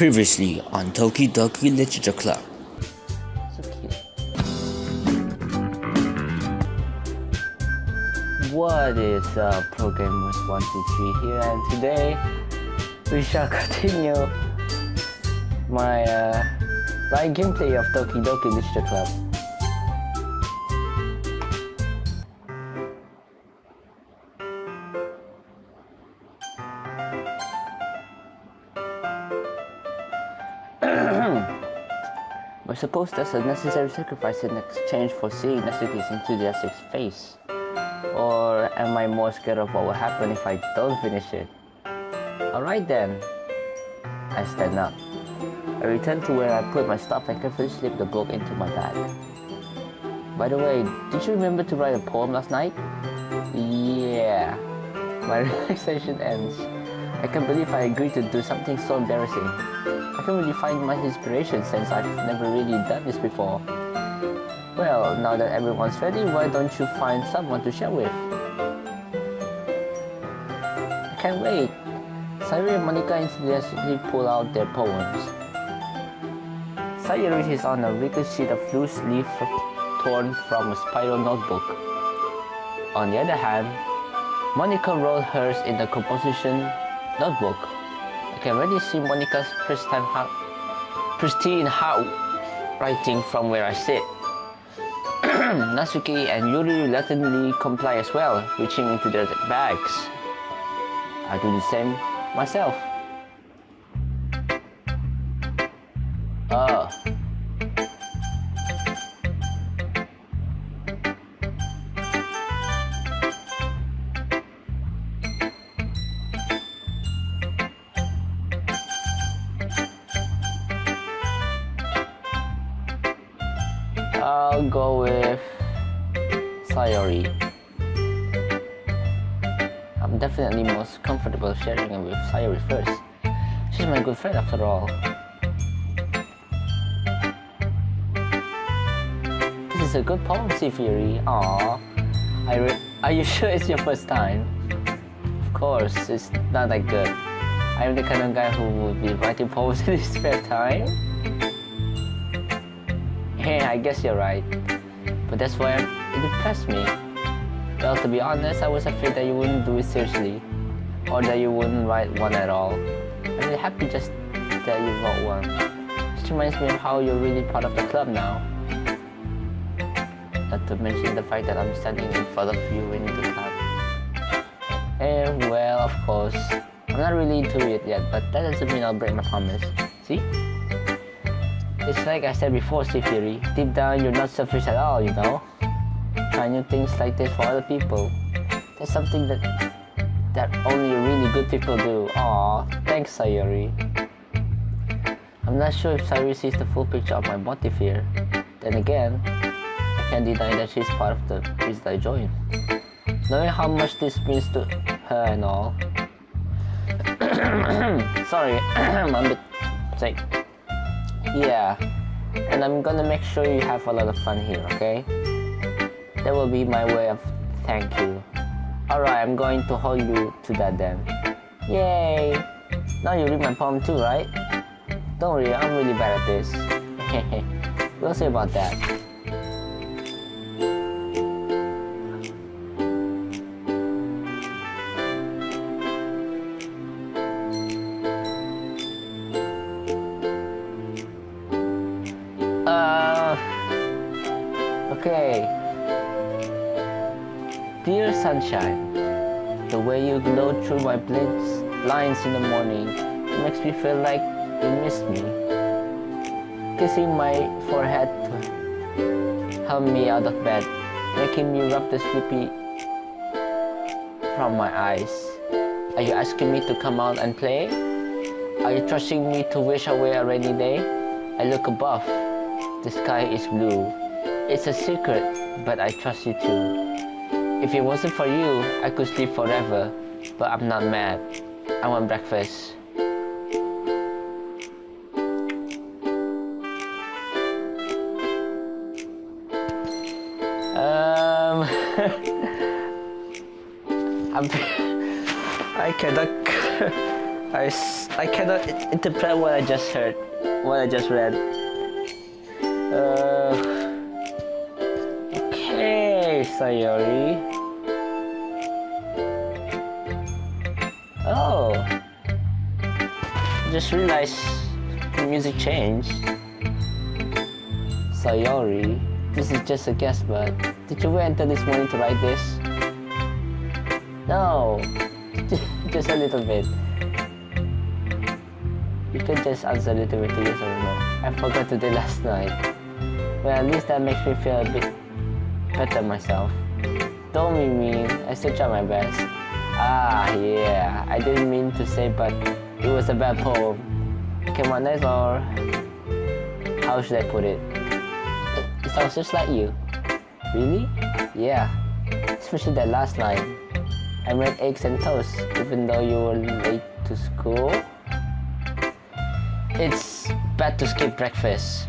Previously on Doki Doki Literature Club. So cute. What is up, Programmers 123 here, and today we shall continue my live gameplay of Doki Doki Literature Club. We're supposed as a necessary sacrifice in exchange for seeing Natsuki's enthusiastic face. Or am I more scared of what will happen if I don't finish it? Alright then. I stand up. I return to where I put my stuff and carefully slip the book into my bag. By the way, did you remember to write a poem last night? Yeah. My relaxation ends. I can't believe I agreed to do something so embarrassing. I can't really find much inspiration since I've never really done this before. Well, now that everyone's ready, why don't you find someone to share with? I can't wait. Sayuri and Monica enthusiastically pull out their poems. Sayuri is on a wrinkled sheet of loose leaf torn from a spiral notebook. On the other hand, Monica wrote hers in the composition notebook. I can already see Monica's pristine handwriting from where I sit. Natsuki and Yuri reluctantly comply as well, reaching into their bags. I do the same myself. I'll go with Sayori. I'm definitely most comfortable sharing it with Sayori first. She's my good friend after all. This is a good poem, Sayori. Aww. Are you sure it's your first time? Of course, it's not that good. I'm the kind of guy who would be writing poems in his spare time. Hey, I guess you're right. But that's why it impressed me. Well, to be honest, I was afraid that you wouldn't do it seriously. Or that you wouldn't write one at all. I'm really happy just that you wrote one. This reminds me of how you're really part of the club now. Not to mention the fact that I'm standing in front of you in the club. And well, of course, I'm not really into it yet, but that doesn't mean I'll break my promise. See? It's like I said before, Sayori. Deep down, you're not selfish at all, you know? Trying new things like this for other people. That's something that only really good people do. Aww, thanks, Sayori. I'm not sure if Sayori sees the full picture of my motive here. Then again, I can't deny that she's part of the reason I joined. Knowing how much this means to her and all. Sorry, I'm a bit sick. Yeah, and I'm gonna make sure you have a lot of fun here, okay? That will be my way of thank you. Alright, I'm going to hold you to that then. Yay! Now you read my poem too, right? Don't worry, I'm really bad at this. We'll see about that. Okay. Dear sunshine, the way you glow through my lines in the morning makes me feel like you missed me. Kissing my forehead to help me out of bed, making me rub the sleepy from my eyes. Are you asking me to come out and play? Are you trusting me to wish away a rainy day? I look above. The sky is blue. It's a secret, but I trust you too. If it wasn't for you, I could sleep forever, but I'm not mad. I want breakfast. I cannot I cannot interpret what I just heard, what I just read. Okay, Sayori. Oh, just realized the music changed. Sayori, this is just a guess, but did you wait until this morning to write this? No, just a little bit. You could just answer a little bit to yes or no. I forgot to do last night. Well, at least that makes me feel a bit better myself. Don't be mean, I still try my best. Ah, yeah, I didn't mean to say, but it was a bad poem. Come on, that's all. How should I put it? It sounds just like you. Really? Yeah, especially that last line. I made eggs and toast, even though you were late to school. It's bad to skip breakfast.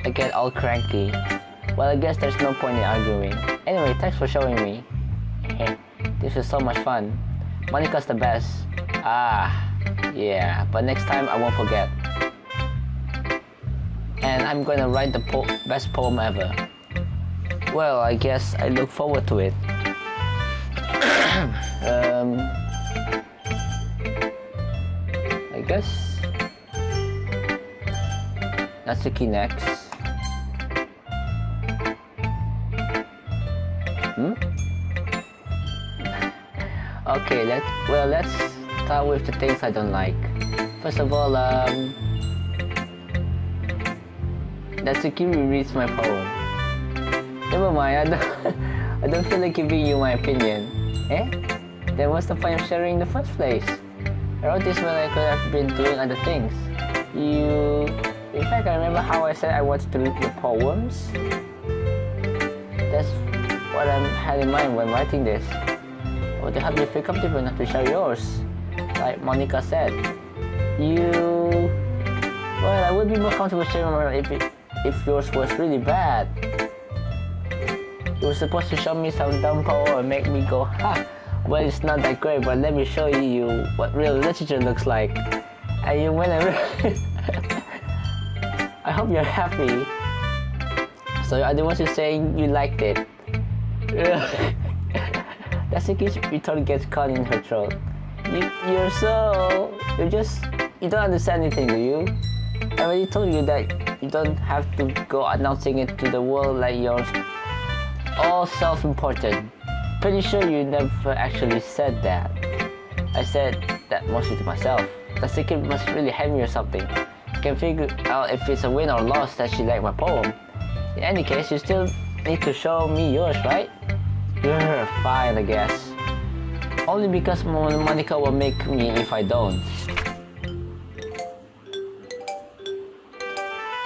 I get all cranky. Well, I guess there's no point in arguing. Anyway, thanks for showing me. This was so much fun. Monika's the best. Ah, yeah, but next time I won't forget. And I'm gonna write the best poem ever. Well, I guess I look forward to it. I guess Natsuki next. Okay, let's start with the things I don't like. First of all, Natsuki rereads my poem. Never mind, I don't feel like giving you my opinion. Then what's the point of sharing in the first place? I wrote this when I could have been doing other things. In fact, I remember how I said I wanted to read your poems. That's what I had in mind when writing this. I want to help you feel comfortable enough to share yours. Like Monika said, well, I would be more comfortable sharing if yours was really bad. You were supposed to show me some dumb poem and make me go, ha, well, it's not that great, but let me show you what real literature looks like. And you went and I hope you're happy. So you're the ones who saying you liked it. That's the case retort gets caught in her throat. You don't understand anything, do you? I already told you that you don't have to go announcing it to the world like you're all self-important. Pretty sure you never actually said that. I said that mostly to myself. That's the kid must really hate me or something. I can figure out if it's a win or loss that she liked my poem. In any case, you still need to show me yours, right? You're fine, I guess. Only because Monika will make me if I don't.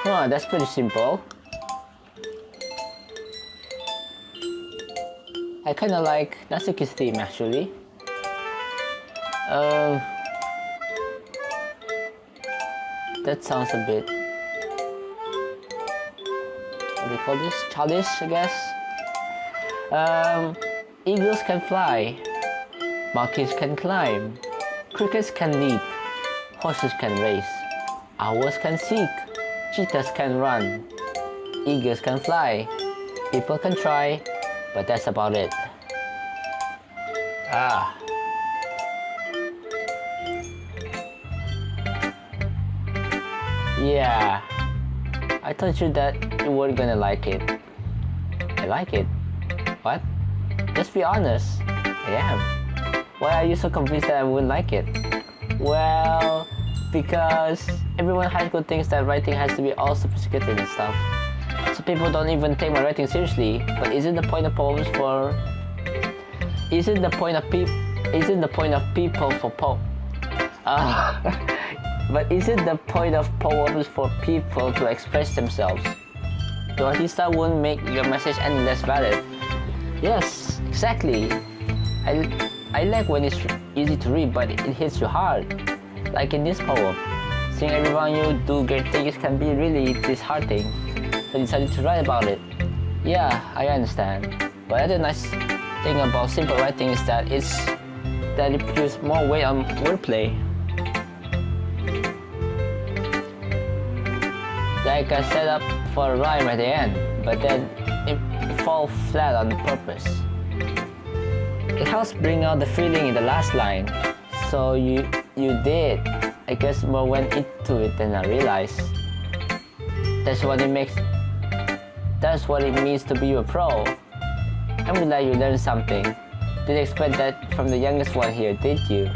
Oh, that's pretty simple. I kinda like Natsuki's theme actually. That sounds a bit, what do you call this? Childish, I guess. Eagles can fly, monkeys can climb, crickets can leap, horses can race, owls can seek, cheetahs can run, eagles can fly, people can try, but that's about it. Yeah, I told you that you weren't gonna like it. I like it. What? Just be honest. I am. Why are you so convinced that I wouldn't like it? Well, because everyone in high school thinks that writing has to be all sophisticated and stuff. So people don't even take my writing seriously. But isn't the point of poems for? Isn't the point of people for But isn't the point of poems for people to express themselves? The artista won't make your message any less valid. Yes, exactly. I like when it's easy to read, but it hits you hard. Like in this poem, seeing everyone you do great things can be really disheartening. So I decided to write about it. Yeah, I understand. But the nice thing about simple writing is that it puts more weight on wordplay. like a setup for a rhyme at the end, but then it falls flat on purpose. It helps bring out the feeling in the last line. So you did. I guess more went into it than I realized. That's what it means to be a pro. I'm glad you learned something. Didn't expect that from the youngest one here, did you?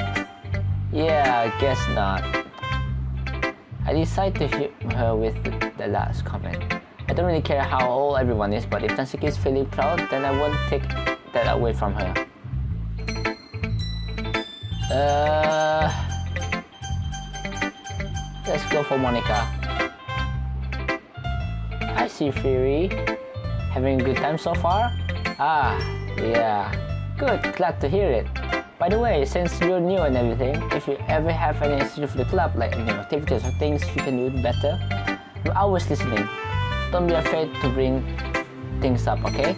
Yeah, I guess not. I decided to hit her with the last comment. I don't really care how old everyone is, but if Natsuki is feeling proud, then I won't take that away from her. Let's go for Monica. Hi, Fury. Having a good time so far? Ah, yeah. Good, glad to hear it. By the way, since you're new and everything, if you ever have any suggestions for the club, like new activities or things you can do better, I'm always listening. Don't be afraid to bring things up, okay?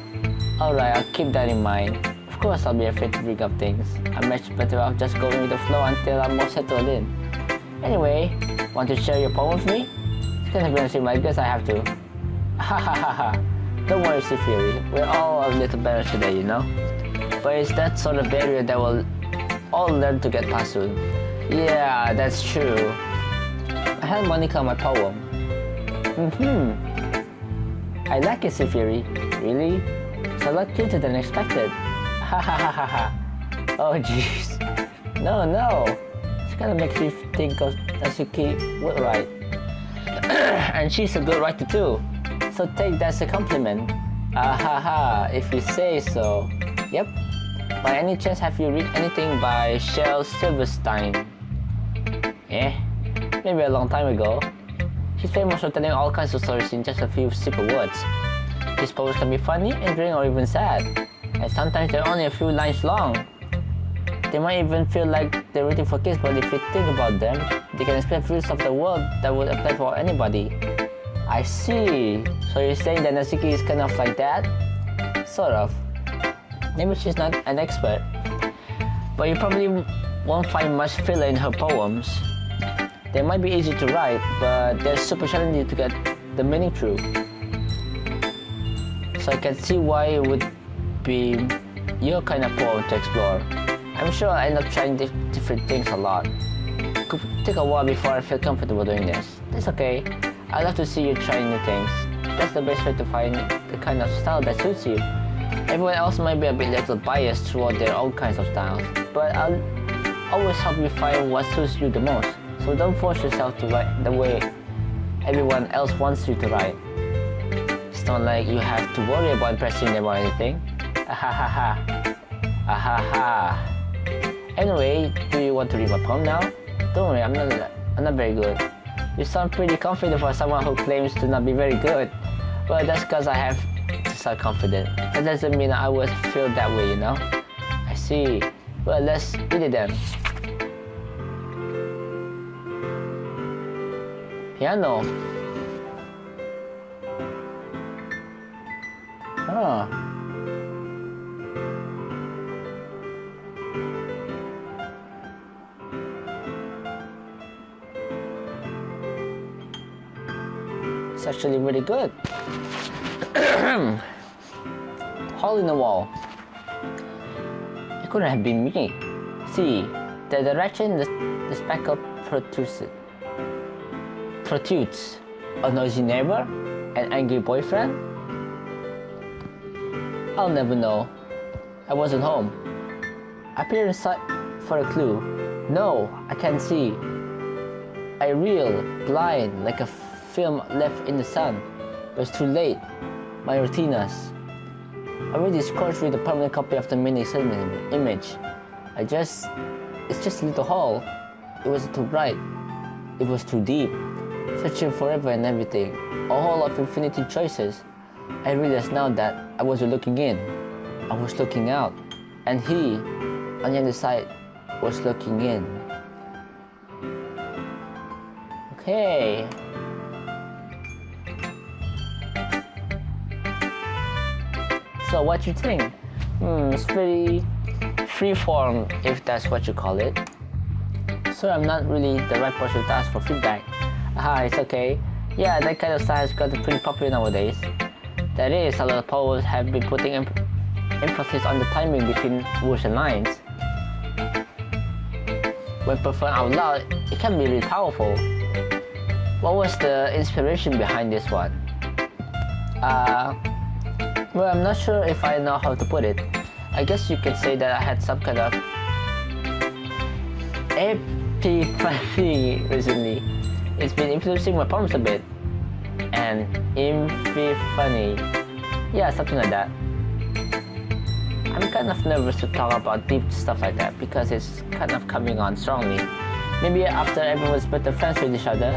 Alright, I'll keep that in mind. Of course I'll be afraid to bring up things. I'm much better off just going with the flow until I'm more settled in. Anyway, want to share your poem with me? It's kind of embarrassing, but I guess I have to. Ha ha ha ha. Don't worry, Fury. We're all a little better today, you know? But it's that sort of barrier that we'll all learn to get past soon. Yeah, that's true. I had Monica my poem. I like it, Fury. Really? It's a lot cuter than expected. Ha ha ha ha ha. Oh jeez. No. It kind of makes me think of Natsuki Woodwright. And she's a good writer too. So take that as a compliment. Ah ha ha, if you say so. Yep. By any chance have you read anything by Shel Silverstein? Maybe a long time ago. He's famous for telling all kinds of stories in just a few simple words. His poems can be funny, endearing, or even sad. And sometimes they're only a few lines long. They might even feel like they're written for kids, but if you think about them, they can explain views of the world that would apply for anybody. I see. So you're saying that Natsuki is kind of like that? Sort of. Maybe she's not an expert, but you probably won't find much filler in her poems. They might be easy to write, but they're super challenging to get the meaning through. So I can see why it would be your kind of poem to explore. I'm sure I'll end up trying different things a lot. It could take a while before I feel comfortable doing this. That's okay. I love to see you try new things. That's the best way to find the kind of style that suits you. Everyone else might be a bit little biased toward their own kinds of styles, but I'll always help you find what suits you the most. So don't force yourself to write the way everyone else wants you to write. It's not like you have to worry about impressing them or anything. Ahahaha. Ahaha. Anyway, do you want to read my poem now? Don't worry, I'm not very good. You sound pretty confident for someone who claims to not be very good. Well, that's because I have to sound confident. That doesn't mean I would feel that way, you know? I see. Well, let's read it then. Piano. Oh. It's actually really good. Hole in the wall. It couldn't have been me. See, the direction the speckle protrudes. A noisy neighbor? An angry boyfriend? I'll never know. I wasn't home. I peered inside for a clue. No, I can't see. I reel, blind, like a film left in the sun. But it's too late. My retinas. Already scorched with a permanent copy of the mini image. It's just a little hole. It was too bright. It was too deep. Searching forever and everything. A hole of infinity choices. I realized now that I wasn't looking in. I was looking out. And he, on the other side, was looking in. Okay. So what you think? It's pretty freeform, if that's what you call it. So I'm not really the right person to ask for feedback. It's okay. Yeah, that kind of style has gotten pretty popular nowadays. That is, a lot of poets have been putting emphasis on the timing between words and lines. When performed out loud, it can be really powerful. What was the inspiration behind this one? Well, I'm not sure if I know how to put it. I guess you could say that I had some kind of epiphany recently. It's been influencing my poems a bit. And epiphany. Yeah, something like that. I'm kind of nervous to talk about deep stuff like that because it's kind of coming on strongly. Maybe after everyone's better friends with each other.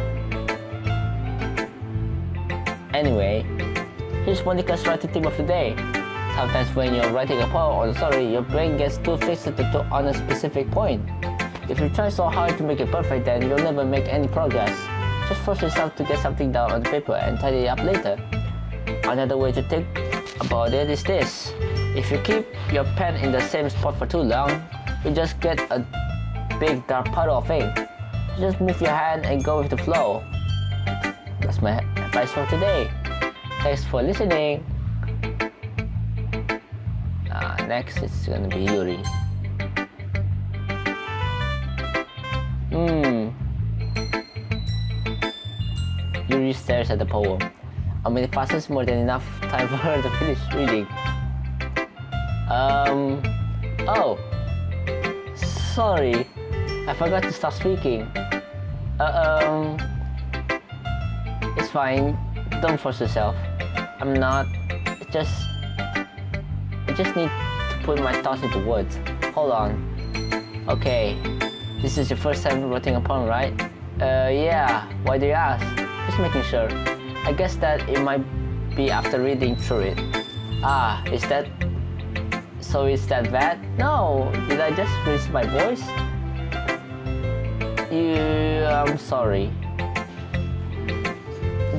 Anyway, here's Monica's writing tip of the day. Sometimes when you're writing a poem or story, your brain gets too fixated on a specific point. If you try so hard to make it perfect, then you'll never make any progress. Just force yourself to get something down on paper and tidy it up later. Another way to think about it is this. If you keep your pen in the same spot for too long, you just get a big dark puddle of ink. Just move your hand and go with the flow. That's my advice for today. Thanks for listening. Next it's gonna be Yuri. Yuri stares at the poem. How many passes more than enough time for her to finish reading? Oh. Sorry. I forgot to stop speaking. It's fine. Don't force yourself. I'm not. I just need to put my thoughts into words. Hold on. Okay. This is your first time writing a poem, right? Yeah. Why do you ask? Just making sure. I guess that it might be after reading through it. Is that... So is that bad? No. Did I just raise my voice? I'm sorry.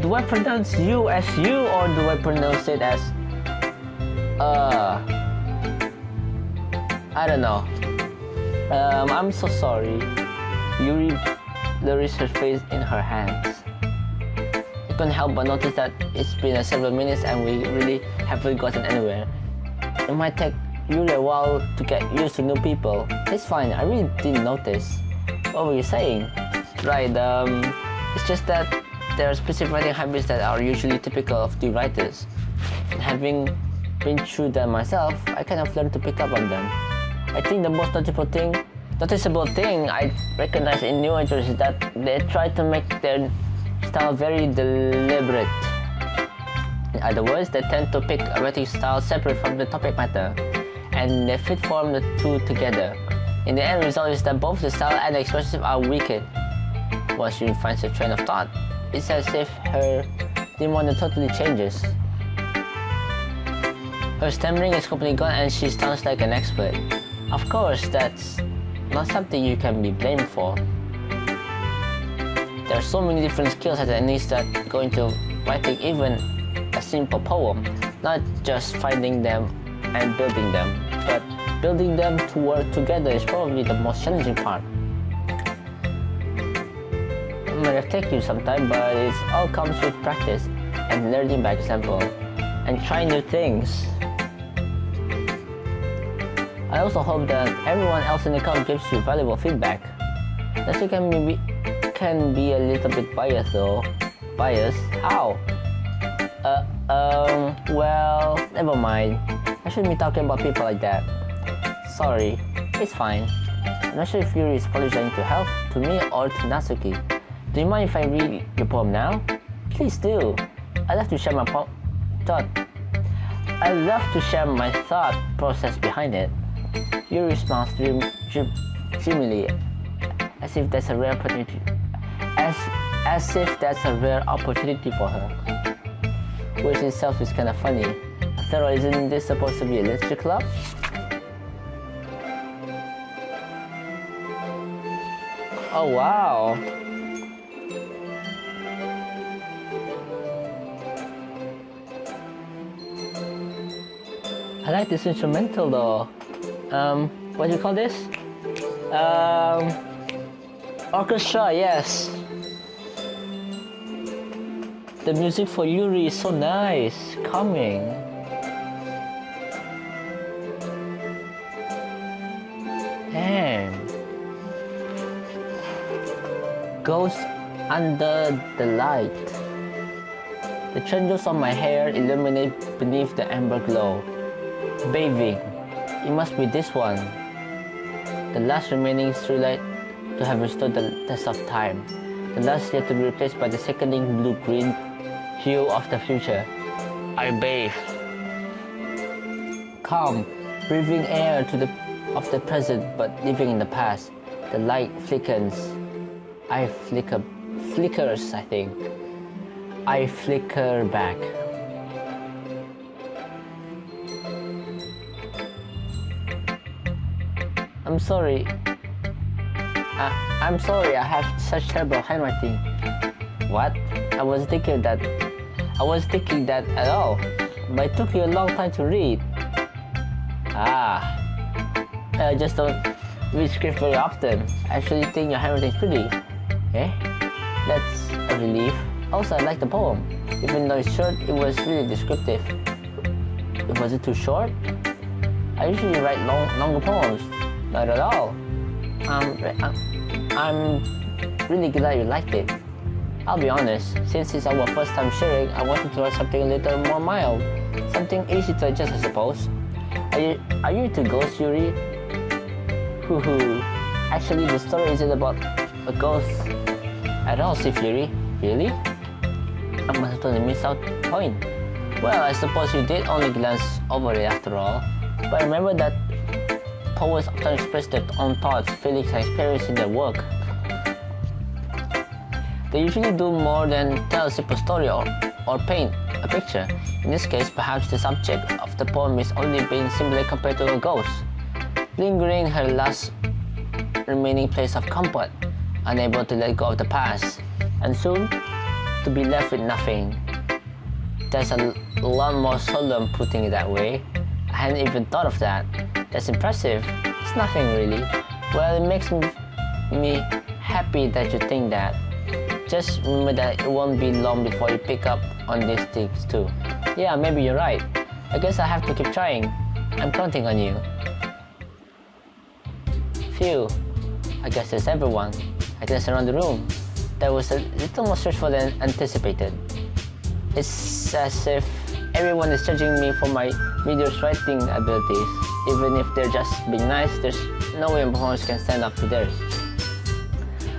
Do I pronounce you as you or do I pronounce it as... I don't know. I'm so sorry. Yuri buries her face in her hands. You couldn't help but notice that it's been several minutes and we really haven't gotten anywhere. It might take Yuri a while to get used to new people. It's fine, I really didn't notice. What were you saying? Right, it's just that there are specific writing habits that are usually typical of new writers. And having been through them myself, I kind of learned to pick up on them. I think the most noticeable thing I recognize in new writers is that they try to make their style very deliberate. In other words, they tend to pick a writing style separate from the topic matter, and they fit form the two together. In the end result is that both the style and the expression are weakened. Once she finds a train of thought, it's as if her demeanor totally changes. Her stammering is completely gone and she sounds like an expert. Of course, that's not something you can be blamed for. There are so many different skills that needs that go into writing even a simple poem, not just finding them and building them, but building them to work together is probably the most challenging part. It might have taken you some time, but it all comes with practice and learning by example and trying new things. I also hope that everyone else in the club gives you valuable feedback. That you can be a little bit biased though. Biased? How? Well, never mind. I shouldn't be talking about people like that. Sorry, it's fine. I'm not sure if Yuri is apologizing to help, to me, or to Natsuki. Do you mind if I read your poem now? Please do. I'd love to share my thought process behind it. Yuri smiles dreamily, as if that's a rare opportunity. As if that's a rare opportunity for her. Which in itself is kind of funny. After all, isn't this supposed to be a literature club? Oh wow! I like this instrumental though. What do you call this? Orchestra, yes. The music for Yuri is so nice, calming. And goes under the light. The tendrils of my hair illuminate beneath the amber glow. Bathing. It must be this one. The last remaining streetlight to have restored the test of time. The last yet to be replaced by the sickening blue-green hue of the future. I bathe. Calm, breathing air of the present but living in the past. The light flickers. Flickers, I think. I flicker back. I'm sorry. I'm sorry I have such terrible handwriting. What? I wasn't thinking that at all. But it took you a long time to read. I just don't read script very often. I actually think your handwriting is pretty. Eh? That's a relief. Also, I like the poem. Even though it's short, it was really descriptive. Was it too short? I usually write longer poems. Not at all. I'm really glad you liked it. I'll be honest, since it's our first time sharing, I wanted to write something a little more mild. Something easy to adjust, I suppose. Are you into ghosts, Yuri? Hoo. Actually, the story isn't about a ghost at all, Sif Yuri. Really? I must have totally missed out point. Well, I suppose you did only glance over it after all. But remember that poets often express their own thoughts, feelings, and experiences in their work. They usually do more than tell a simple story or paint a picture. In this case, perhaps the subject of the poem is only being simply compared to a ghost, lingering in her last remaining place of comfort, unable to let go of the past, and soon to be left with nothing. That's a lot more solemn putting it that way. I hadn't even thought of that. That's impressive. It's nothing really. Well, it makes me happy that you think that. Just remember that it won't be long before you pick up on these things too. Yeah, maybe you're right. I guess I have to keep trying. I'm counting on you. Phew. I guess that's everyone. I glanced around the room. That was a little more stressful than anticipated. It's as if everyone is judging me for my mediocre writing abilities. Even if they're just being nice, there's no way a performance can stand up to theirs.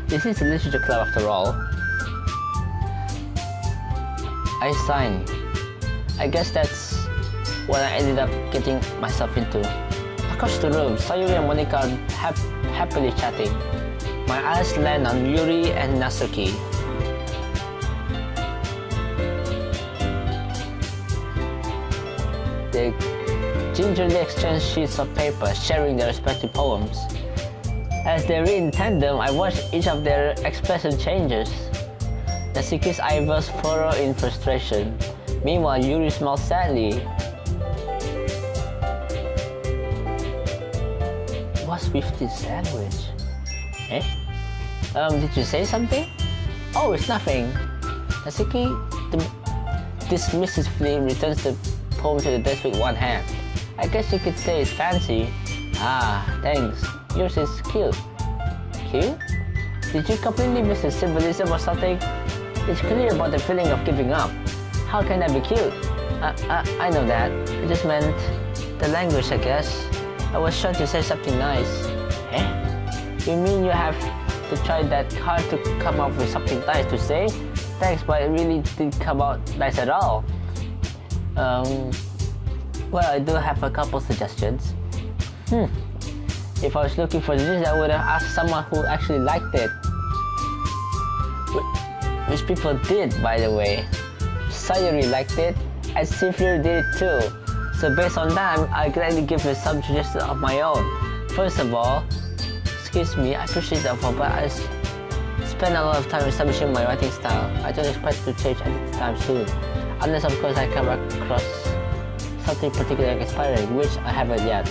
This is the literature club after all. I signed. I guess that's what I ended up getting myself into. Across the room, Sayuri and Monica are happily chatting. My eyes land on Yuri and Natsuki. They gingerly exchange sheets of paper, sharing their respective poems. As they read in tandem, I watch each of their expression changes. Natsuki's eyebrows furrow in frustration. Meanwhile, Yuri smiles sadly. What's with this sandwich? Eh? Did you say something? Oh, it's nothing. Natsuki dismissively returns the poem to the desk with one hand. I guess you could say it's fancy. Ah, thanks. Yours is cute. Cute? Did you completely miss the symbolism or something? It's clear about the feeling of giving up. How can that be cute? I know that. I just meant the language, I guess. I was sure to say something nice. Eh? You mean you have to try that hard to come up with something nice to say? Thanks, but it really didn't come out nice at all. Well, I do have a couple suggestions. If I was looking for this, I would have asked someone who actually liked it. Which people did, by the way. Sayuri liked it, and Sifir did it too. So based on that, I gladly give you some suggestions of my own. First of all, excuse me, I appreciate the offer, but I spend a lot of time establishing my writing style. I don't expect to change anytime soon. Unless of course I come across something particularly inspiring, which I haven't yet.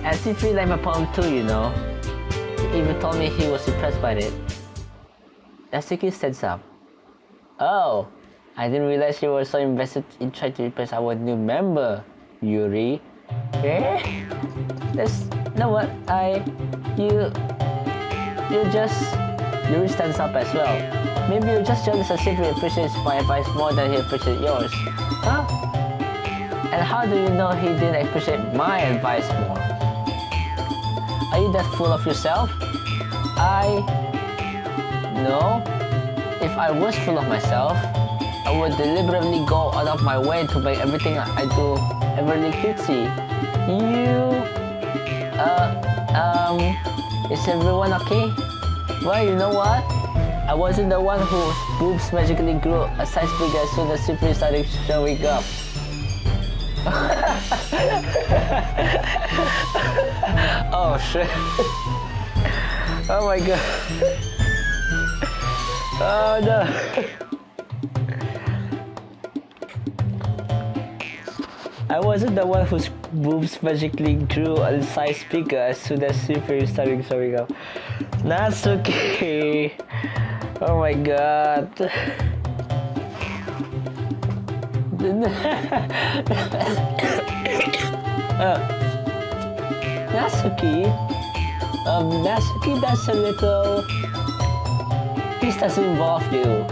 And Sifir liked my poem too, you know. He even told me he was impressed by it. Natsuki stands up. Oh, I didn't realize you were so invested in trying to replace our new member, Yuri. Eh? There's no what Yuri stands up as well. Maybe you're just jealous as if he appreciates my advice more than he appreciates yours. Huh? And how do you know he didn't appreciate my advice more? Are you that full of yourself? No. If I was full of myself, I would deliberately go out of my way to make everything I do everly cutesy. Is everyone okay? Well, you know what? I wasn't the one whose boobs magically grew a size bigger as soon as Sifri started showing up. Oh shit. Oh my god. Oh no. I wasn't the one whose boobs magically grew a size bigger as soon as Sifri started showing up. That's okay. Oh my god. Natsuki? Natsuki, that's a little... Peace doesn't involve you.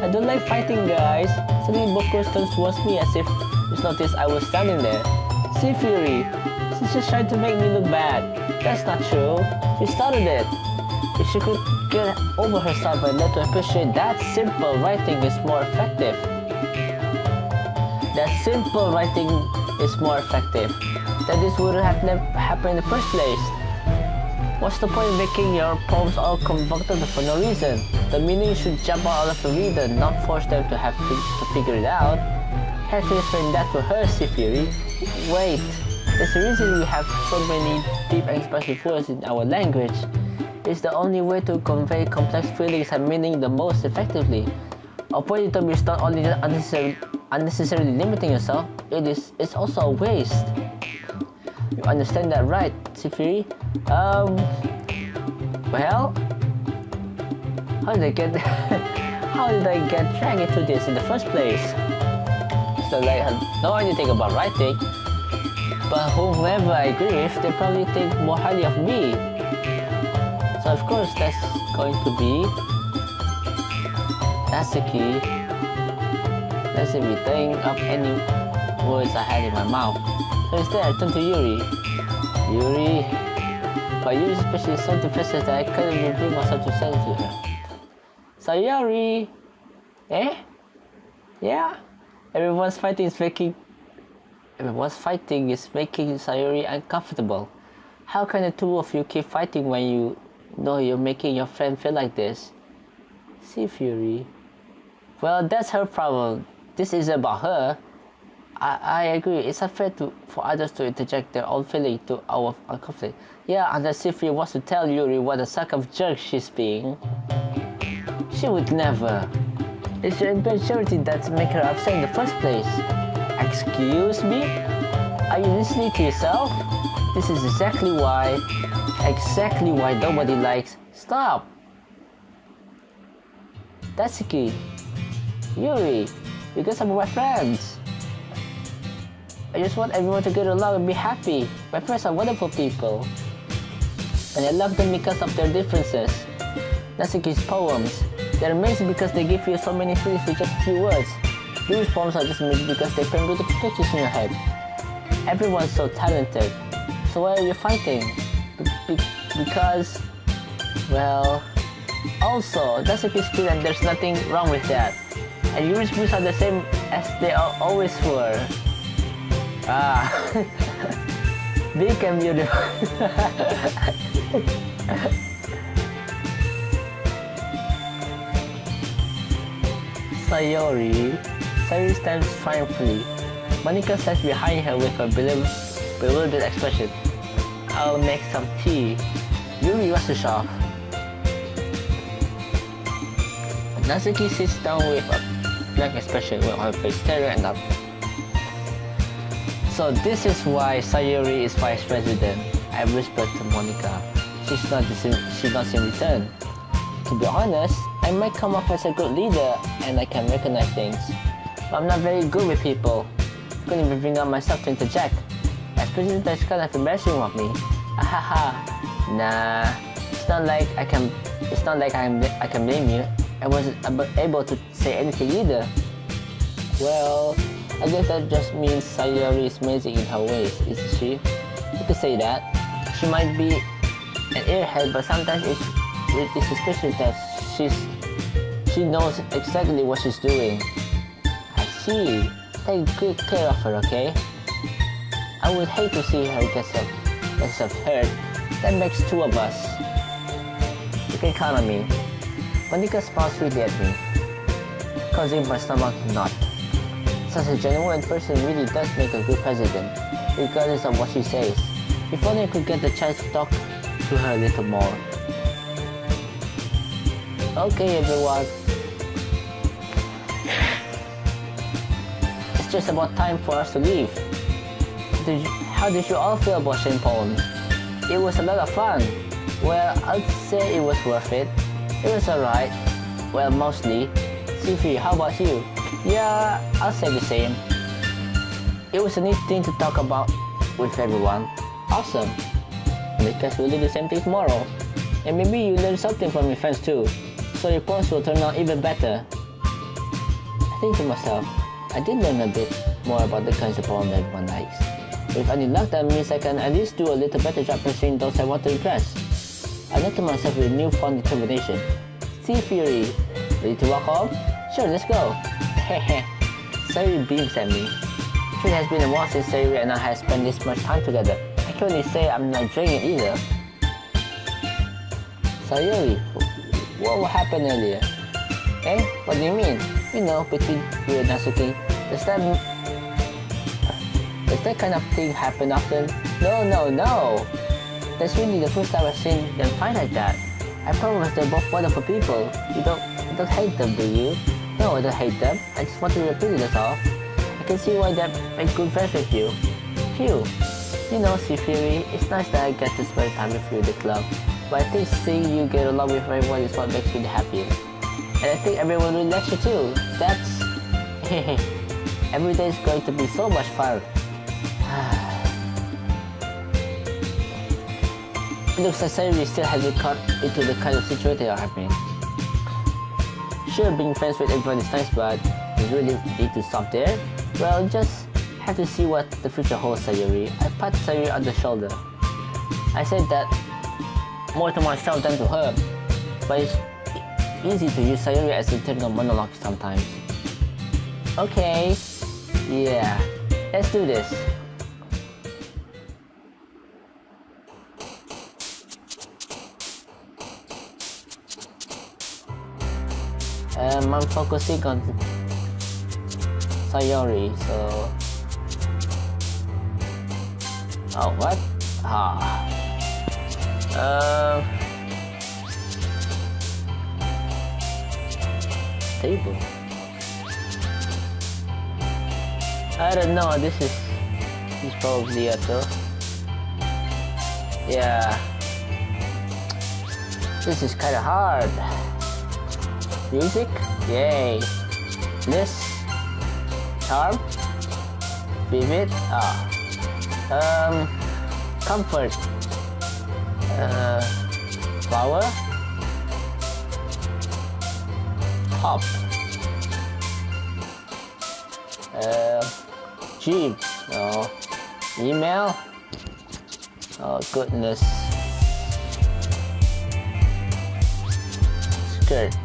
I don't like fighting, guys. Suddenly Boko turns towards me as if he's noticed I was standing there. See, Fury, she's just trying to make me look bad. That's not true. She started it. If she could get over herself and learn to appreciate that simple writing is more effective. That simple writing is more effective. That this wouldn't have never happened in the first place. What's the point in making your poems all convoluted for no reason? The meaning should jump out of the reader, not force them to have to figure it out. Can't you explain that to her, Sifiri? Wait, there's a reason we have so many deep and expressive words in our language. It's the only way to convey complex feelings and meaning the most effectively. A point in terms is not only unnecessarily limiting yourself, it's also a waste. You understand that, right, Sifiri? Well, how did I get dragged into this in the first place? So I had no idea about writing, but whomever I agree with, they probably think more highly of me. So of course that's going to be... That's the key. Let's see me throwing up any words I had in my mouth. So instead I turned to Yuri. Yuri... But Yuri's especially is so defensive that I couldn't even bring myself to say it to her. Sayori! Eh? Yeah? Everyone's fighting is making Sayori uncomfortable. How can the two of you keep fighting when you know you're making your friend feel like this? See, Fury. Well, that's her problem. This is about her. I agree. It's unfair for others to interject their own feeling to our conflict. Yeah, unless Sifri wants to tell Yuri what a sack of jerk she's being. She would never. It's your immaturity that makes her upset in the first place. Excuse me? Are you listening to yourself? This is exactly why nobody likes... Stop! That's the key. Yuri, you guys are my friends. I just want everyone to get along and be happy. My friends are wonderful people. And I love them because of their differences. Natsuki's poems. They're amazing because they give you so many feelings with just a few words. Yuri's poems are just amazing because they paint beautiful pictures in your head. Everyone's so talented. So why are you fighting? Because... Well... Also, Natsuki's good and there's nothing wrong with that. And Yuri's books are the same as they always were. Ah, big and beautiful. Sayori stands triumphantly. Monika stands behind her with a bewildered expression. I'll make some tea. Yuri rushes off. Natsuki sits down with a blank expression with her face staring up. So this is why Sayori is vice president, I whispered to Monika. She's not in return. To be honest, I I might come off as a good leader and I can recognize things, but I'm not very good with people. Couldn't even bring up myself to interject. Especially that's kind of embarrassing of me. Ahaha. Nah. It's not like I can blame you. I wasn't able to say anything either. Well, I guess that just means Sayori is amazing in her ways, isn't she? You could say that. She might be an airhead, but sometimes it's really suspicious that she knows exactly what she's doing. I see. Take good care of her, okay? I would hate to see her get hurt. That makes two of us. You can count on me. Monica smiled sweetly at me, causing my stomach to knot. Such a genuine person really does make a good president, regardless of what she says. If only I could get the chance to talk to her a little more. Okay, everyone. It's just about time for us to leave. How did you all feel about Shinpon? It was a lot of fun. Well, I'd say it was worth it. It was alright. Well, mostly. Sifi, how about you? Yeah, I'll say the same. It was a neat thing to talk about with everyone. Awesome. Because we'll do the same thing tomorrow. And maybe you learn something from your friends too. So your poems will turn out even better. I think to myself, I did learn a bit more about the kinds of poems everyone likes. With any luck, that means I can at least do a little better job pursuing those I want to impress. I looked at myself with newfound determination. Sea Fury, ready to walk home? Sure, let's go. Hehe. Sayuri beams at me. It really has been a while since Sayuri and I have spent this much time together. I can't really say I'm not enjoying it either. Sayuri, what happened earlier? Eh? What do you mean? You know, between you and Natsuki. Does that kind of thing happen often? No. That's really the first time I've seen them fight like that. I promise they're both wonderful people. You don't hate them, do you? No, I don't hate them. I just want to be pretty, that's all. I can see why they make good friends with you. Phew. You know, Sifiri, it's nice that I get to spend time with you in the club. But I think seeing you get along with everyone is what makes me happy. And I think everyone really likes you too. That's... Every day is going to be so much fun. It looks like Sayuri still hasn't caught into the kind of situation I'm in. Sure, being friends with everyone is nice, but you really need to stop there? Well, just have to see what the future holds, Sayuri. I pat Sayuri on the shoulder. I said that more to myself than to her, but it's easy to use Sayuri as internal monologue sometimes. Okay, yeah, let's do this. I'm focusing on Sayori, so... Oh, what? Table. I don't know, this is probably it though. Yeah. This is kinda hard. Music? Yay. Bliss. Charm. Vivid. Comfort. Flower. Pop. Jeep. Oh. Email. Oh goodness. Skirt.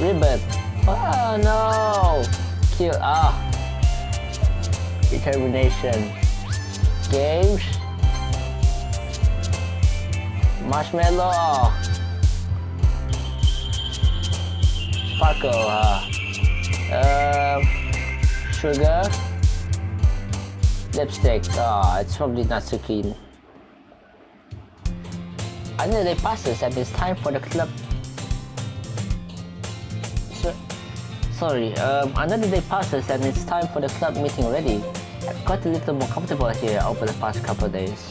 Ribbon. Oh no! Kill. Determination. Games. Marshmallow. Sparkle. Sugar. Lipstick. It's probably not so clean. Another day passes and it's time for the club. Another day passes and it's time for the club meeting already. I've got a little more comfortable here over the past couple of days.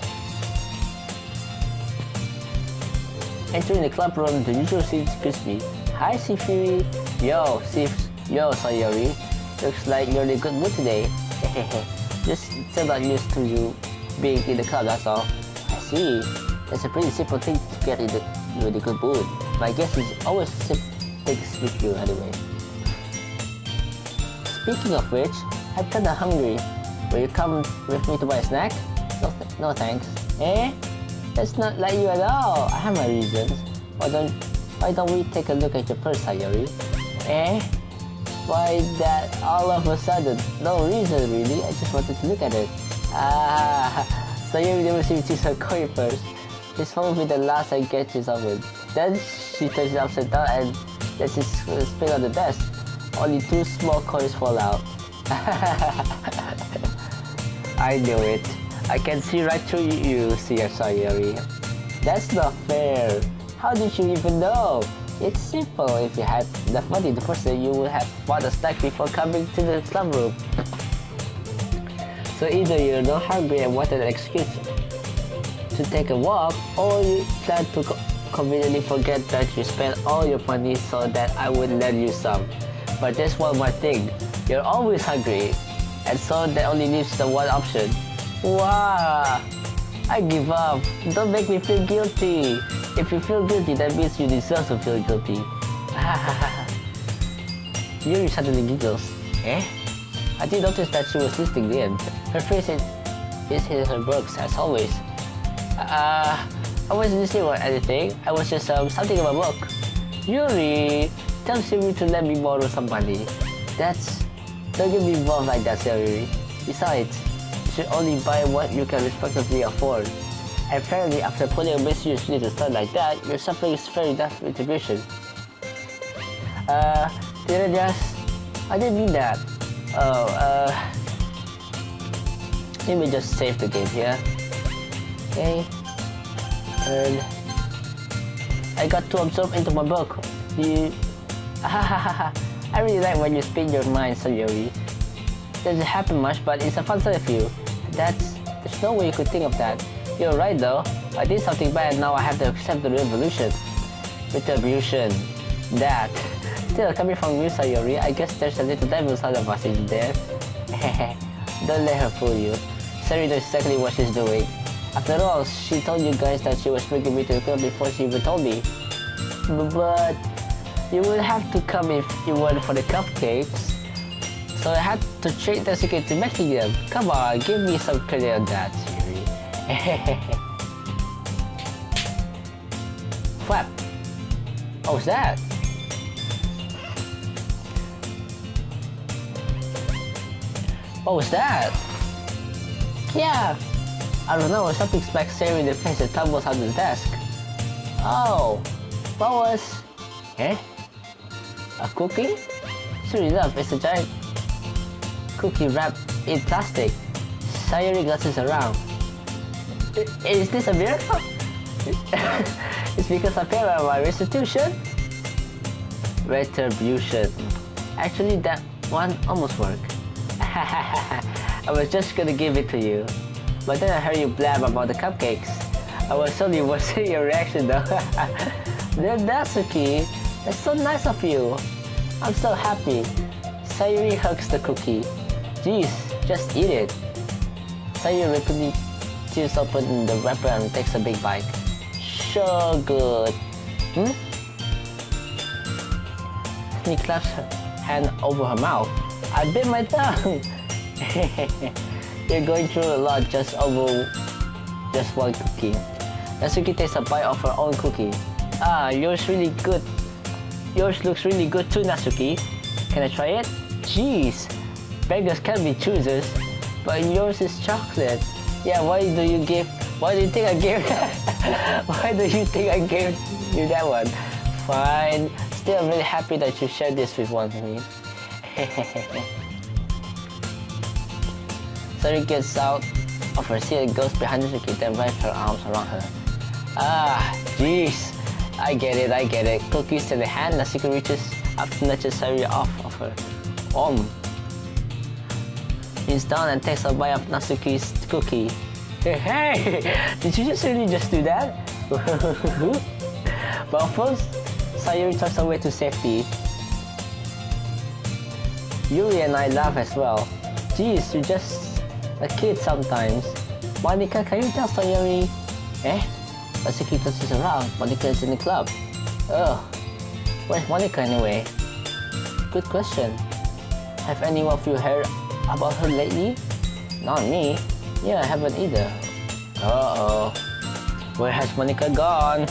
Entering the club room, the usual seats greets me. Hi, Sifiri. Yo, Sayori. Looks like you're in a good mood today. Just still not used to you being in the club, that's all. I see. It's a pretty simple thing to get in a really good mood. My guess is always things with you anyway. Speaking of which, I'm kinda hungry. Will you come with me to buy a snack? No thanks. Eh? That's not like you at all. I have my reasons. Why don't we take a look at your purse, Sayori? Eh? Why that all of a sudden? No reason really, I just wanted to look at it. Sayori never seems to use her coin purse. This won't be the last I get you something. Then she turns it upside down and lets it spin on the desk. Only 2 small coins fall out. I knew it. I can see right through you, Sayori. That's not fair. How did you even know? It's simple. If you had enough money the first day, you would have bought a snack before coming to the club room. So either you're not hungry and wanted an excuse to take a walk, or you plan to conveniently forget that you spent all your money so that I would lend you some. But there's one more thing. You're always hungry, and so that only leaves the one option. Wow! I give up. Don't make me feel guilty. If you feel guilty, that means you deserve to feel guilty. Yuri suddenly giggles. Eh? I did notice that she was listening in. Her face is in her books, as always. I wasn't listening or anything. I was just something in my book. Yuri, tell Siri to let me borrow some money. Don't get me involved like that, Yuri. Besides, you should only buy what you can respectively afford. Apparently, after putting a message to start like that, your suffering is fair enough retribution. I didn't mean that. Let me just save the game here. Okay. And I got too absorbed into my book. I really like when you spin your mind, Sayori. Doesn't happen much, but it's a fun side of you. There's no way you could think of that. You're right though. I did something bad and now I have to accept the retribution. That. Still, coming from you, Sayori, I guess there's a little devil side of us in there. Don't let her fool you. Sayori knows exactly what she's doing. After all, she told you guys that she was bringing me to the club before she even told me. But you would have to come if you weren't for the cupcakes. So I had to treat the secret to making them. Come on, give me some credit on that, Sayori. Flap. What was that? What was that? Yeah. I don't know, something smacks Sayori in the face and tumbles on the desk. Oh. What was... Eh? A cookie? Sure enough, it's a giant cookie wrapped in plastic. Sayori glances around. Is this a miracle? It's because I paid my restitution? Retribution. Actually, that one almost worked. I was just gonna give it to you. But then I heard you blab about the cupcakes. I was only watching your reaction though. Natsuki, that's so nice of you. I'm so happy. Sayori hugs the cookie. Jeez, just eat it. Sayori rapidly tears open the wrapper and takes a big bite. So good. She claps her hand over her mouth. I bit my tongue. You're going through a lot just over just one cookie. Natsuki takes a bite of her own cookie. Ah, yours really good. Yours looks really good too, Natsuki. Can I try it? Jeez, beggars can be choosers, but yours is chocolate. Yeah, why do you think I gave why do you think I gave you that one? Fine. Still, I'm really happy that you shared this with one of me. Sayori gets out of her seat and goes behind Natsuki, then wraps her arms around her. Ah, jeez. I get it. Cookies in the hand, Natsuki reaches up to nudges Sayori off of her arm. Leans down and takes a bite of Natsuki's cookie. Hey, did you just really just do that? But first, Sayuri talks her way to safety. Yuri and I laugh as well. Geez, you're just a kid sometimes. Monica, can you tell Sayuri? Natsuki touches around. Monica is in the club. Ugh. Where's Monica anyway? Good question. Have any of you heard about her lately? Not me. Yeah, I haven't either. Uh-oh. Where has Monica gone?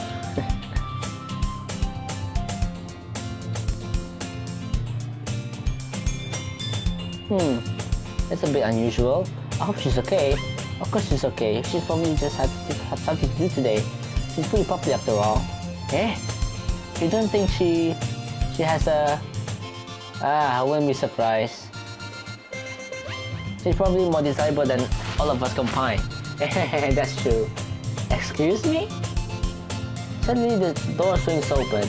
That's a bit unusual. I hope she's okay. Of course she's okay. She's probably just had something to do today. She's pretty popular after all. You don't think she has a... I wouldn't be surprised. She's probably more desirable than all of us combined. That's true. Excuse me? Suddenly the door swings open.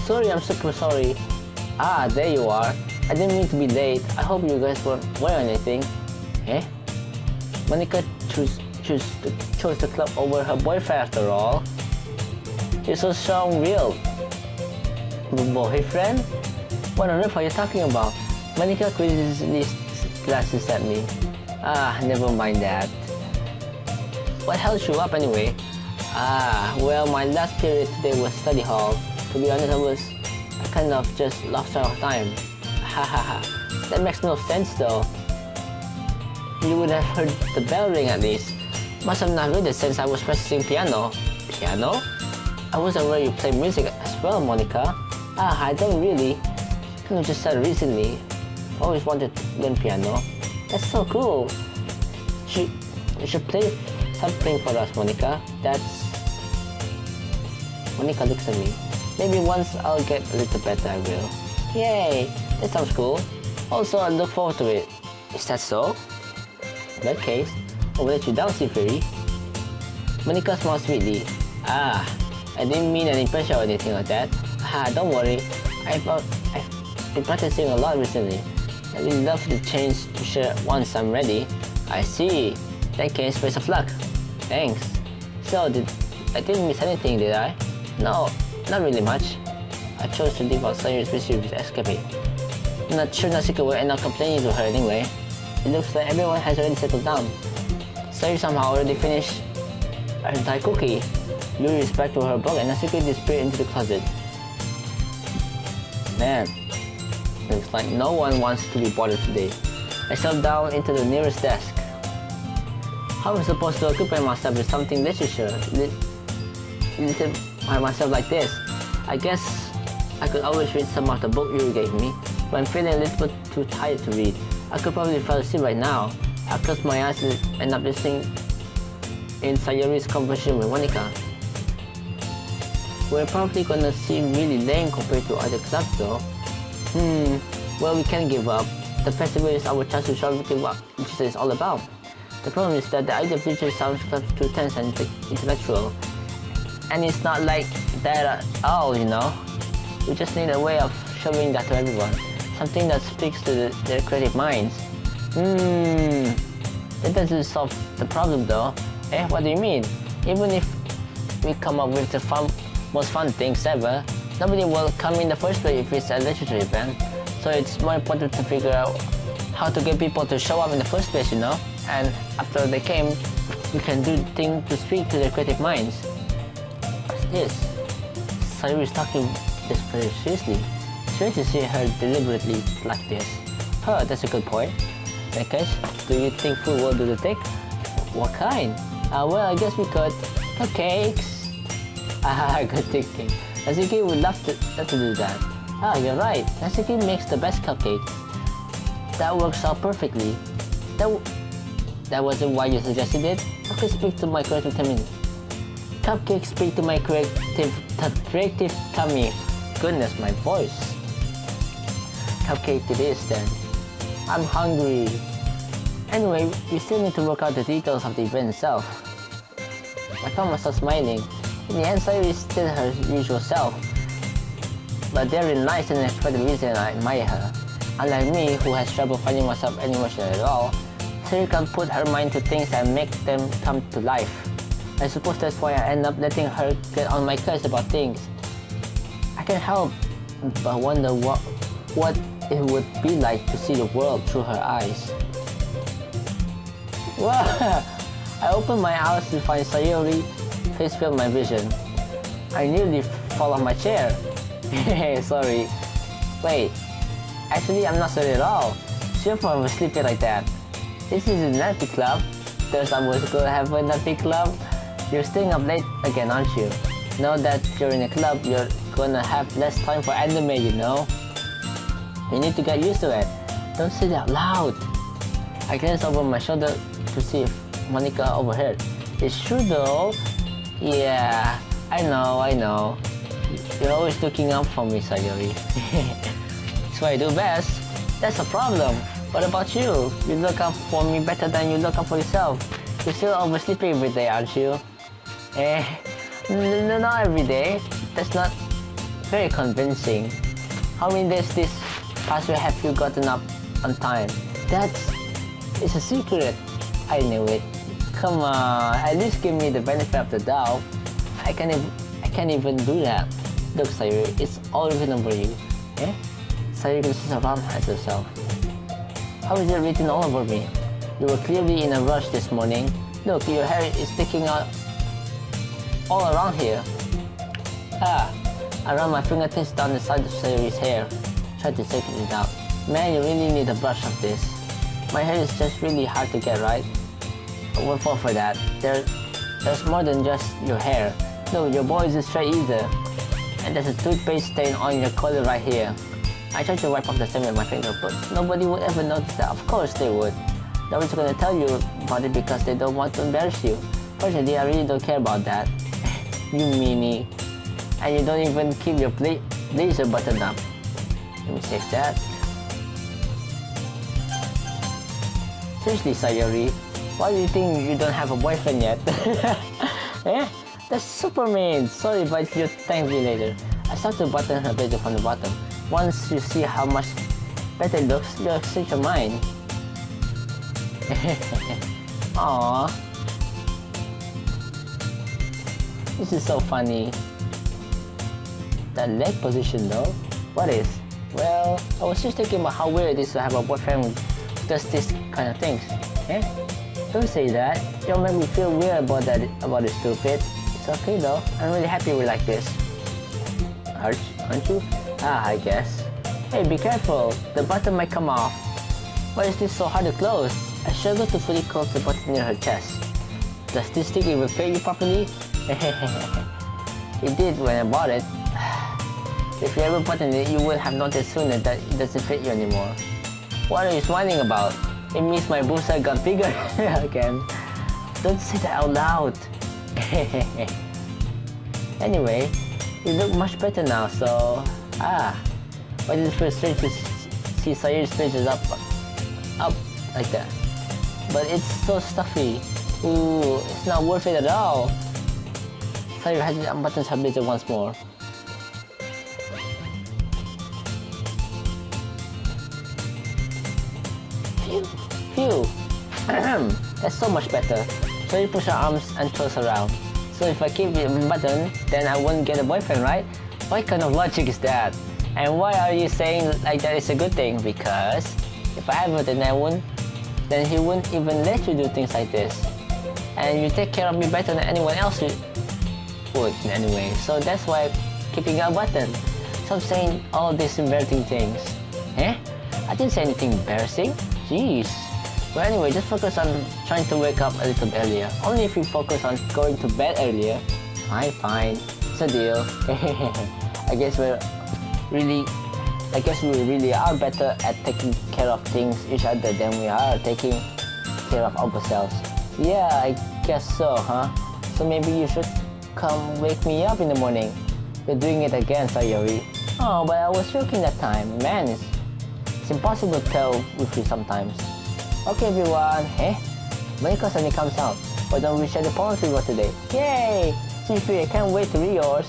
Sorry, I'm super sorry. Ah, there you are. I didn't mean to be late. I hope you guys weren't wearing anything. Monica chose the club over her boyfriend after all. She's so strong-willed. Boyfriend? What on earth are you talking about? Monica quizzically glances at me. Never mind that. What held you up anyway? Well, my last period today was study hall. To be honest, I kind of just lost track of time. That makes no sense though. You would have heard the bell ring at least. Must have not read it since I was practicing piano. Piano? I wasn't aware you play music as well, Monica. I don't really. Kind of just started recently. Always wanted to learn piano. That's so cool. You should play something for us, Monica. Monica looks at me. Maybe once I'll get a little better, I will. Yay! That sounds cool. Also, I look forward to it. Is that so? In that case, I will let you down, Sifiri. Monica smiles sweetly. I didn't mean any pressure or anything like that. Don't worry. I've been practicing a lot recently. I would love the chance to share once I'm ready. I see. In that case, best of luck. Thanks. So, I didn't miss anything, did I? No, not really much. I chose to leave out Sayuri's mischievous escapade. I'm not sure Natsuki will end up complaining to her anyway. It looks like everyone has already settled down. Sayuri somehow already finished her entire cookie. Yuri is back to her book and Natsuki disappeared into the closet. Man, looks like no one wants to be bothered today. I sat down into the nearest desk. How am I supposed to occupy myself with something literature? By myself like this? I guess I could always read some of the book Yuri gave me, but I'm feeling a little bit too tired to read. I could probably fall asleep right now. I close my eyes and end up listening in Sayuri's conversation with Monica. We're probably gonna seem really lame compared to other clubs though. Well, we can't give up. The festival is our chance to show everything what literature is all about. The problem is that the idea of literature sounds too tense and intellectual. And it's not like that at all, you know. We just need a way of showing that to everyone. Something that speaks to their creative minds. That doesn't solve the problem though. What do you mean? Even if we come up with the most fun things ever, nobody will come in the first place if it's a literature event. So it's more important to figure out how to get people to show up in the first place, you know? And after they came, we can do things to speak to their creative minds. What's this? Sayuri is talking this very seriously. It's rare to see her deliberately like this. That's a good point. In that case, do you think food will do the trick? What kind? Well, I guess we could. Cupcakes. Good thinking. Natsuki would love to do that. You're right. Natsuki makes the best cupcake. That works out perfectly. That wasn't why you suggested it? Okay, speak to my creative tummy. Cupcakes speak to my creative tummy. Goodness, my voice. Cupcake it is then. I'm hungry. Anyway, we still need to work out the details of the event itself. I found myself smiling. In the end, Sayuri is still her usual self. But therein lies an unexpected reason I admire her. Unlike me, who has trouble finding myself any emotion at all, Sayuri can put her mind to things and make them come to life. I suppose that's why I end up letting her get on my case about things. can't help but wonder what it would be like to see the world through her eyes. Wow! I opened my eyes to find Sayori face filled my vision. I nearly fall off my chair. Sorry. Wait. Actually, I'm not sorry at all. Sure for sleeping like that. This is a naughty club. There's always gonna have a naughty club. You're staying up late again, aren't you? Know that you're in a club, you're gonna have less time for anime, you know? You need to get used to it. Don't say that loud. I glanced over my shoulder to see if Monica overheard. It's true though. Yeah, I know. You're always looking out for me, Sayori. That's what I do best. That's a problem. What about you? You look out for me better than you look out for yourself. You're still oversleeping every day, aren't you? Not every day. That's not very convincing. How many days this past week have you gotten up on time? It's a secret. I knew it. Come on, at least give me the benefit of the doubt. I can't even do that. Look, Sayuri, it's all written over you. Sayuri glances around at herself. How is it written all over me? You were clearly in a rush this morning. Look, your hair is sticking out all around here. I ran my fingertips down the side of Sayuri's hair, tried to straighten it out. Man, you really need a brush of this. My hair is just really hard to get right. I won't fall for that. There's more than just your hair. No, your boy isn't straight either. And there's a toothpaste stain on your collar right here. I tried to wipe off the stain with my finger, but nobody would ever notice that. Of course they would. Nobody's gonna tell you about it because they don't want to embarrass you. Fortunately, I really don't care about that. You meanie. And you don't even keep your blazer buttoned up. Let me save that. Seriously, Sayori, why do you think you don't have a boyfriend yet? That's super mean. Sorry, but you'll thank me later. I started to button her blazer from the bottom. Once you see how much better it looks, you'll change your mind. Aww. This is so funny. That leg position though? What is? Well, I was just thinking about how weird it is to have a boyfriend who does this kind of things. Don't say that. You'll make me feel weird about it, stupid. It's okay though. I'm really happy we're like this. Aren't you? I guess. Hey, be careful. The button might come off. Why is this so hard to close? I struggled to fully close the button near her chest. Does this thing even fit you properly? It did when I bought it. If you ever buttoned it, you would have noticed sooner that it doesn't fit you anymore. What are you smiling about? It means my boobs have got bigger again. Don't say that out loud. Anyway, you look much better now, so... Why did it feel strange to see Sayuri's face is up like that? But it's so stuffy. Ooh, it's not worth it at all. Sayuri has to unbutton her blazer once more. Phew. That's so much better. So you push her arms and twirls around. So if I keep it buttoned, then I won't get a boyfriend, right? What kind of logic is that? And why are you saying like that is a good thing? Because if I have it and I won't, then he wouldn't even let you do things like this. And you take care of me better than anyone else would anyway. So that's why I'm keeping a button. Stop saying all these embarrassing things. I didn't say anything embarrassing. Jeez. Well, anyway, just focus on trying to wake up a little bit earlier. Only if you focus on going to bed earlier. Fine. It's a deal. I guess we really are better at taking care of each other than we are taking care of ourselves. Yeah, I guess so, huh? So maybe you should come wake me up in the morning. You're doing it again, Sayori. Oh, but I was joking that time. Man, it's impossible to tell with you sometimes. Okay, everyone. Monica suddenly comes out. Why don't we share the poems we wrote today? Yay! Chiefy, I can't wait to read yours.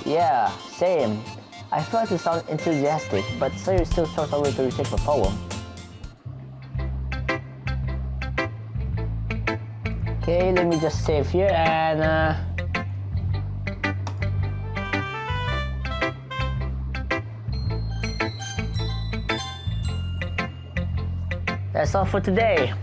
Yeah, same. I felt to sound enthusiastic, but Sayori still shows a way to receive a poem. Okay, let me just save here and That's all for today.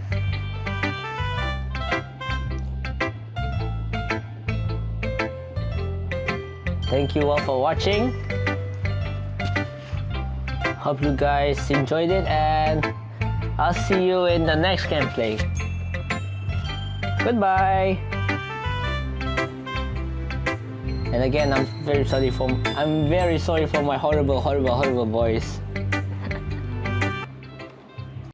Thank you all for watching. Hope you guys enjoyed it, and I'll see you in the next gameplay. Goodbye. And again, I'm very sorry for my horrible voice.